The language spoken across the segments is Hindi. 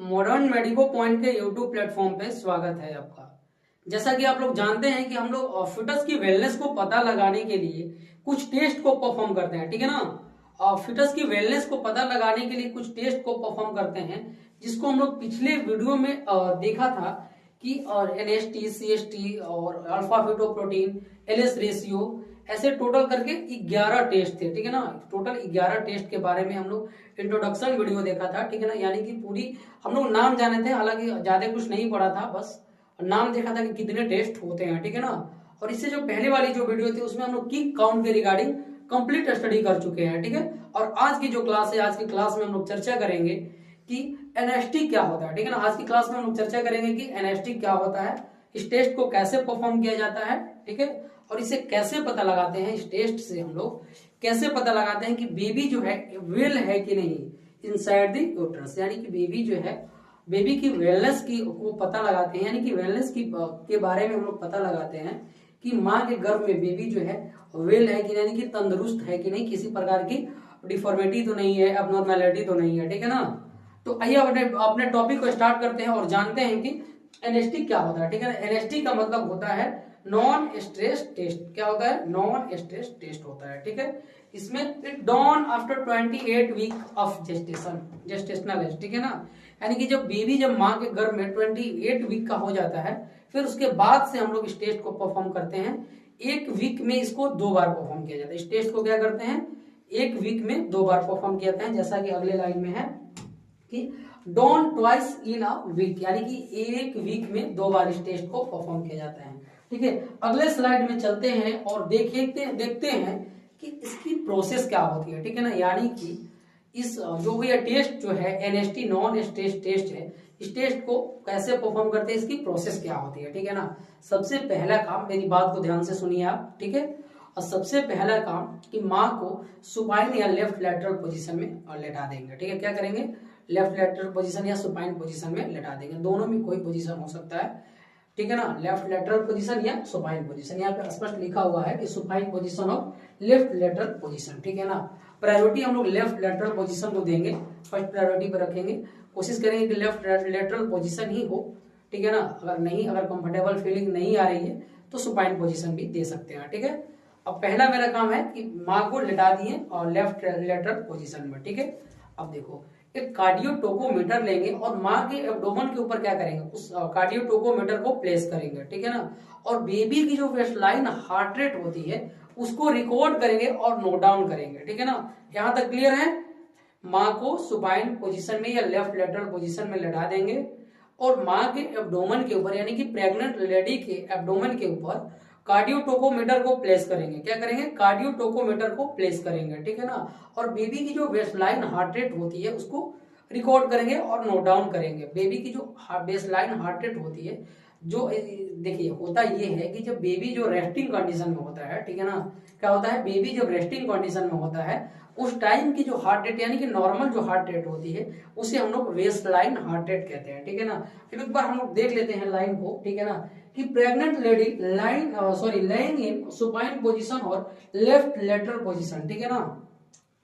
मॉडर्न मेडिको पॉइंट के यूट्यूब प्लेटफॉर्म पे स्वागत है आपका। जैसा कि आप लोग जानते हैं कि हम लोग फिटस की वेलनेस को पता लगाने के लिए कुछ टेस्ट को परफॉर्म करते हैं, ठीक है ना। फिटस की वेलनेस को पता लगाने के लिए कुछ टेस्ट को परफॉर्म करते हैं, जिसको हम लोग पिछले वीडियो में देखा था कि NST, CST और अल्फा फिटोप्रोटीन, LS रेशियो, ऐसे टोटल करके 11 टेस्ट थे, ठीक है ना। टोटल 11 टेस्ट के बारे में हम लोग इंट्रोडक्शन वीडियो देखा था, ठीक है ना। यानी कि पूरी हम लोग नाम जाने थे, हालांकि ज्यादा कुछ नहीं पढ़ा था, बस नाम देखा था कि कितने टेस्ट होते हैं, ठीक है ना। और इससे जो पहले वाली जो वीडियो थी उसमें हम लोग किक काउंट के रिगार्डिंग कंप्लीट स्टडी कर चुके हैं, ठीक है। और आज की जो क्लास है, आज की क्लास में हम लोग चर्चा करेंगे कि NST क्या होता है, ठीक है ना। आज की क्लास में हम लोग चर्चा करेंगे कि NST क्या होता है, इस टेस्ट को कैसे परफॉर्म किया जाता है, ठीक है। और इसे कैसे पता लगाते हैं, इस टेस्ट से हम लोग कैसे पता लगाते हैं कि बेबी जो है वेल है कि नहीं इनसाइड द यूट्रस, यानी कि बेबी जो है, बेबी की वेलनेस की को पता लगाते हैं, यानी कि वेलनेस की के बारे में हम लोग पता लगाते हैं कि माँ के गर्भ में बेबी जो है वेल है कि, यानी कि तंदुरुस्त है कि नहीं, किसी प्रकार की डिफॉर्मिटी तो नहीं है, अबनॉर्मेलिटी तो नहीं है, ठीक है ना। तो आइए अपने टॉपिक को स्टार्ट करते हैं और जानते हैं कि NST क्या होता है, ठीक है ना। NST का मतलब होता है नॉन स्ट्रेस टेस्ट। क्या होता है? नॉन स्ट्रेस टेस्ट होता है, ठीक है। इसमें it done after 28 week of gestational age, ठीक है ना। यानी कि जब माँ के गर्भ में 28 वीक का हो जाता है, फिर उसके बाद से हम लोग इस टेस्ट को परफॉर्म करते हैं। एक वीक में इसको 2 बार परफॉर्म किया जाता है। इस टेस्ट को क्या करते हैं? एक वीक में 2 बार परफॉर्म किया जाता है, जैसा कि अगले लाइन में है कि done twice in a week, यानी कि एक वीक में 2 बार इस टेस्ट को परफॉर्म किया जाता है, ठीक है। अगले स्लाइड में चलते हैं और देखते हैं कि इसकी प्रोसेस क्या होती है, ठीक है ना। यानी कि इस जो ये टेस्ट जो है NST नॉन स्ट्रेस टेस्ट है, इस टेस्ट को कैसे परफॉर्म करते हैं, इसकी प्रोसेस क्या होती है, ठीक है ना। सबसे पहला काम, मेरी बात को ध्यान से सुनिए आप, ठीक है। और सबसे पहला काम कि माँ को सुपाइन या लेफ्ट लैटरल पोजीशन में लेटा देंगे, ठीक है। क्या करेंगे? लेफ्ट लैटरल पोजीशन या सुपाइन पोजीशन में लेटा देंगे, दोनों में कोई पोजीशन हो सकता है, ठीक है ना। लेफ्ट लेटरल पोजीशन या सुपाइन पोजीशन, यहाँ पे स्पष्ट लिखा हुआ है कि supine position of left lateral position, ठीक है ना। प्रायोरिटी हम लोग लेफ्ट लेटरल पोजीशन को देंगे, फर्स्ट प्रायोरिटी पर रखेंगे, कोशिश करेंगे कि लेफ्ट लेटरल पोजीशन ही हो, ठीक है ना। अगर कंफर्टेबल फीलिंग नहीं आ रही है तो सुपाइन पोजीशन भी दे सकते हैं, ठीक है। अब पहला मेरा काम है कि माँ को लिटा दिए और लेफ्ट लेटरल पोजीशन में, ठीक है। अब देखो, एक कार्डियोटोकोमीटर लेंगे और माँ के एब्डोमेन के ऊपर क्या करेंगे, उस कार्डियोटोकोमीटर को प्लेस करेंगे, ठीक है ना। और बेबी की जो वेस्टलाइन हार्ट रेट होती है उसको रिकॉर्ड करेंगे और नोट डाउन करेंगे, ठीक है ना। यहां तक क्लियर है? माँ को सुपाइन पोजीशन में या लेफ्ट लेटरल पोजीशन में लटा देंगे और माँ के एब्डोमेन के ऊपर, यानी कि प्रेग्नेंट लेडी के एब्डोमेन के ऊपर कार्डियोटोकोमीटर को प्लेस करेंगे। क्या करेंगे? कार्डियोटोकोमीटर को प्लेस करेंगे, ठीक है ना। और बेबी की जो बेसलाइन हार्ट रेट होती है उसको रिकॉर्ड करेंगे और नोट डाउन करेंगे। बेबी की जो बेसलाइन हार्ट रेट होती है, जो देखिए होता ये है कि जब बेबी जो रेस्टिंग कंडीशन में होता है, ठीक है ना, क्या होता है, बेबी जब रेस्टिंग कंडीशन में होता है उस टाइम की जो हार्ट रेट, यानी कि नॉर्मल जो हार्ट रेट होती है उसे हम लोग बेसलाइन हार्ट रेट कहते हैं, ठीक है ना। एक बार हम लोग देख लेते हैं लाइन को, ठीक है ना, कि pregnant lady lying in supine position और लेफ्ट लेटरल पोजीशन, ठीक है ना।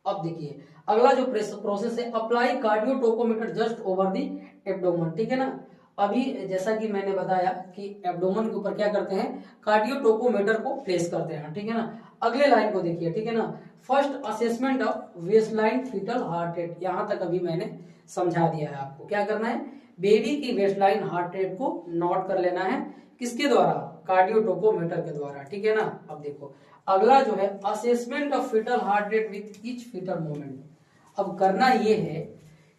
अब देखिए अगला जो प्रोसेस है, apply cardiotocometer just over the abdomen, ठीक है ना। अभी जैसा कि मैंने बताया कि एब्डोमेन के ऊपर क्या करते हैं, कार्डियोटोकोमीटर को प्लेस करते हैं, ठीक है ना। अगले लाइन को देखिए, ठीक है ना, first assessment of waistline foetal heart rate, यहां तक अभी मैंने समझा दिया है आपको। क्या करना है? बेबी की वेस्टलाइन हार्ट रेट को नोट कर लेना है, किसके द्वारा? कार्डियोटोकोमीटर के द्वारा, ठीक है ना। अब देखो अगला जो है, assessment of fetal heart rate with each fetal movement. अब करना ये है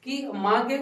कि माँ के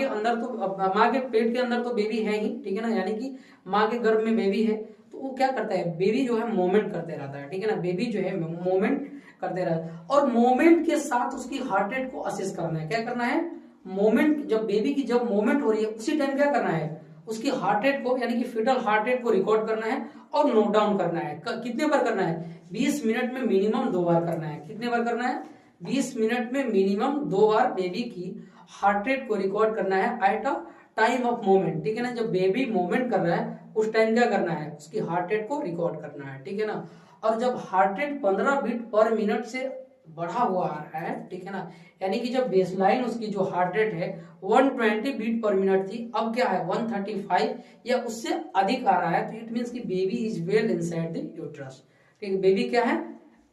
अंदर तो, माँ के पेट के अंदर तो बेबी है ही, ठीक है ना, यानी कि माँ के गर्भ में बेबी है, तो वो क्या करता है, बेबी जो है मूवमेंट करते रहता है, ठीक है ना। बेबी जो है मूवमेंट करते रहता है और मूवमेंट के साथ उसकी हार्ट रेट को असेस करना है। क्या करना है? मूवमेंट, जब बेबी की जब मूवमेंट हो रही है उसी टाइम क्या करना है, उसकी हार्ट रेट को, यानी कि फीटल हार्ट रेट को रिकॉर्ड करना है और नोट डाउन करना है। कितने बार करना है? 20 मिनट में मिनिमम 2 बार करना है। कितने बार करना है? 20 मिनट में मिनिमम 2 बार बेबी की हार्ट रेट को रिकॉर्ड करना है at a time of moment, ठीक है ना। जब बेबी मूवमेंट कर रहा है उस टाइम क्या करना है, उसकी हार्ट रेट को रिकॉर्ड करना है, ठीक है ना। और जब heart rate 15 beat per minute से बढ़ा हुआ आ रहा है, ठीक है ना। यानी कि जब बेसलाइन उसकी जो हार्ट रेट है 120 बीट पर मिनट थी, अब क्या है 135 या उससे अधिक आ रहा है, तो इट मीन्स कि baby is well inside the uterus. ठीक है, बेबी क्या है,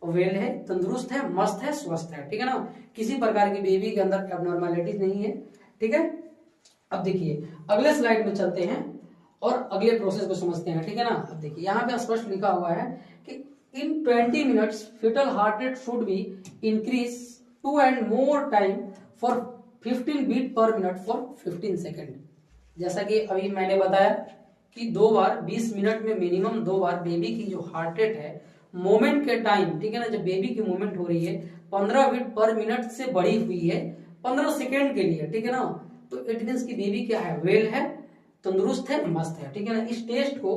वेल है, तंदुरुस्त है, मस्त है, स्वस्थ है, ठीक है ना। किसी प्रकार की बेबी के अंदर एबनॉर्मेलिटीज नहीं है, ठीक है। अब देखिए अगले स्लाइड में चलते हैं और अगले प्रोसेस को समझते हैं, ठीक है ना। अब देखिए यहाँ पे स्पष्ट लिखा हुआ है कि इन 20 minutes fetal heart rate should be increase 2 and more time for 15 beat per minute for 15 second. जैसा कि अभी मैंने बताया कि 2 बार 20 मिनट में मिनिमम 2 बार बेबी की जो हार्ट रेट है मोमेंट के टाइम, ठीक है ना, जब बेबी की मूवमेंट हो रही है 15 बीट पर मिनट से बढ़ी हुई है 15 सेकेंड के लिए, ठीक है ना। तो इट मीन्स की बेबी क्या है, वेल है, तंदुरुस्त है, मस्त है, ठीक है ना। इस टेस्ट को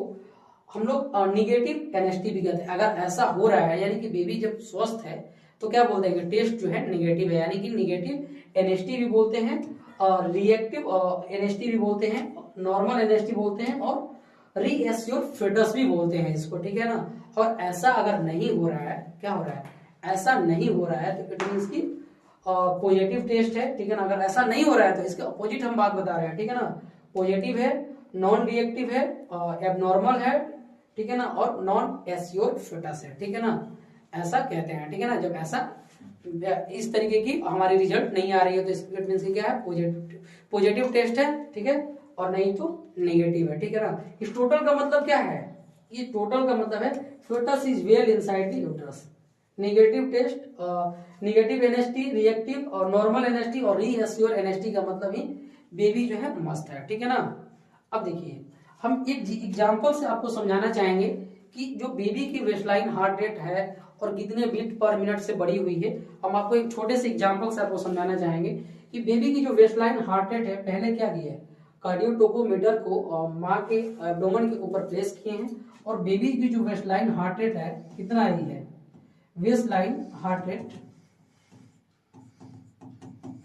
हम लोग निगेटिव एनएसटी भी कहते हैं। अगर ऐसा हो रहा है यानी कि बेबी जब स्वस्थ है तो क्या बोलते हैं कि टेस्ट जो है निगेटिव है, यानी कि निगेटिव एनएसटी भी बोलते हैं और रिएक्टिव एनएसटी भी बोलते हैं, नॉर्मल एनएसटी बोलते हैं और रीएश्योर फेटस भी बोलते हैं इसको, ठीक है ना। और ऐसा अगर नहीं हो रहा है, क्या हो रहा है, ऐसा नहीं हो रहा है तो इट मीन्स की पॉजिटिव टेस्ट है, ठीक है ना। अगर ऐसा नहीं हो रहा है तो इसके अपोजिट हम बात बता रहे हैं, ठीक है ना। पॉजिटिव है, नॉन रिएक्टिव है, एबनॉर्मल है, ठीक है ना, और नॉन एश्योर फेटस है, ठीक है ना। ऐसा कहते हैं, ठीक है ना। जब ऐसा इस तरीके की हमारी रिजल्ट नहीं आ रही है तो इट मीन्स क्या है, पॉजिटिव टेस्ट है, ठीक है, और नहीं तो नेगेटिव है, ठीक है ना। इस टोटल का मतलब क्या है, ये टोटल का मतलब है fetus is well inside the uterus. Negative test, negative NST, reactive और नॉर्मल एनएसटी और रीएश्योर एनएसटी का मतलब ही बेबी जो है मस्त है, ठीक है ना। अब देखिए हम एक एग्जांपल से आपको समझाना चाहेंगे कि जो बेबी की बेसलाइन हार्ट रेट है और कितने बीट पर मिनट से बढ़ी हुई है। हम आपको एक छोटे से एग्जांपल से आपको समझाना चाहेंगे कि बेबी की जो बेसलाइन हार्ट रेट है, पहले क्या किया है, कार्डियोटोकोमीटर को माँ के एब्डोमेन के ऊपर प्लेस किए हैं और बेबी की जो बेसलाइन हार्ट रेट है कितना आई है, बेसलाइन हार्ट रेट,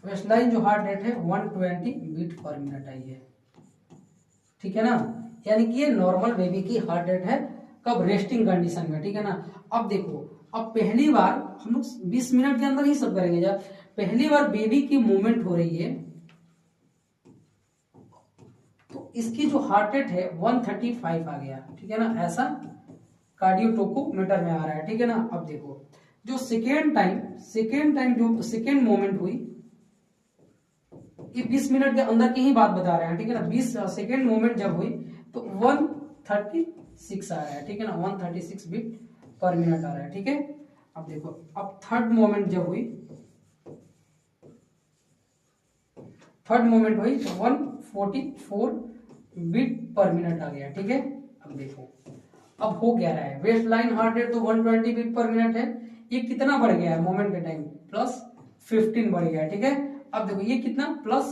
बेसलाइन जो हार्ट रेट है 120 बीट पर मिनट आई है, ठीक है ना। यानी कि ये नॉर्मल बेबी की हार्ट रेट है, कब, रेस्टिंग कंडीशन में, ठीक है ना। अब देखो, अब पहली बार हम लोग 20 मिनट के अंदर ही सब करेंगे। जब पहली बार बेबी की मूवमेंट हो रही है तो इसकी जो हार्ट रेट है 135 आ गया, ठीक है ना, ऐसा कार्डियोटोकोमीटर में आ रहा है, ठीक है ना। अब देखो जो सेकेंड टाइम जो सेकेंड मूवमेंट हुई, ये 20 मिनट के अंदर की ही बात बता रहे हैं, ठीक है ना। 20 सेकेंड मूवमेंट जब हुई तो 136 आ रहा है, ठीक है ना, 136 बीट पर मिनट आ रहा है, ठीक है। अब देखो, अब थर्ड मूवमेंट जब हुई, थर्ड मूवमेंट हुई तो 144 बीट पर मिनट आ गया, ठीक है। अब देखो अब हो क्या रहा है, वेस्ट लाइन हार्ट रेट तो 120 बीट पर मिनट है, ये कितना बढ़ गया है मोमेंट के टाइम, प्लस 15 बढ़ गया है, ठीक है। अब देखो ये कितना, प्लस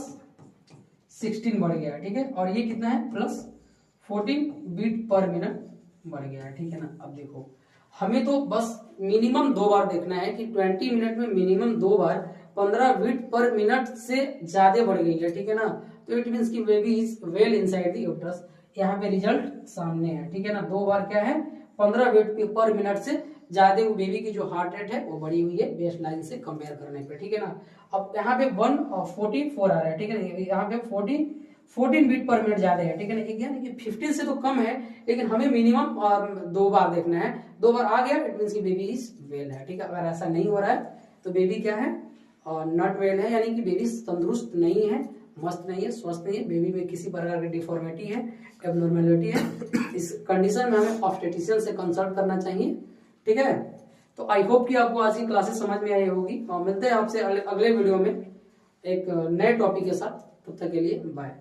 16 बढ़ गया है, ठीक है, और ये कितना है, प्लस 14 बीट पर मिनट बढ़ गया है, ठीक है ना। अब देखो हमें तो बस मिनिमम 2 बार देखना है कि 20 मिनट में मिनिमम 2 बार 15 बीट पर मिनट से ज्यादा बढ़ गई है, ठीक है ना। तो इट मीन्स की baby is well inside the uterus. यहाँ पे रिजल्ट सामने है, ठीक है ना। 2 बार क्या है, 15 बीट पर मिनट से ज्यादा वो बेबी की जो हार्ट रेट है वो बढ़ी हुई है बेस लाइन से कंपेयर करने पे, ठीक है ना। अब यहाँ पे 144 आ रहा है, ठीक है ना, यहाँ पे 14 बीट पर मिनट ज्यादा है, ठीक है ना। यानी कि 15 से तो कम है, लेकिन हमें मिनिमम 2 बार देखना है। 2 बार आ गया इट मीन्स की बेबी इज वेल है, ठीक है। अगर ऐसा नहीं हो रहा है तो बेबी क्या है, नॉट वेल है, यानी कि बेबी तंदुरुस्त नहीं है, मस्त नहीं है, स्वस्थ नहीं है, बेबी में किसी प्रकार की डिफॉर्मिटी है, एबनॉर्मेलिटी है। इस कंडीशन में हमें ऑब्स्टेट्रिशियन से कंसल्ट करना चाहिए, ठीक है। तो आई होप कि आपको आज की क्लासेस समझ में आई होगी। मिलते हैं आपसे अगले वीडियो में एक नए टॉपिक के साथ, तब तक के लिए बाय।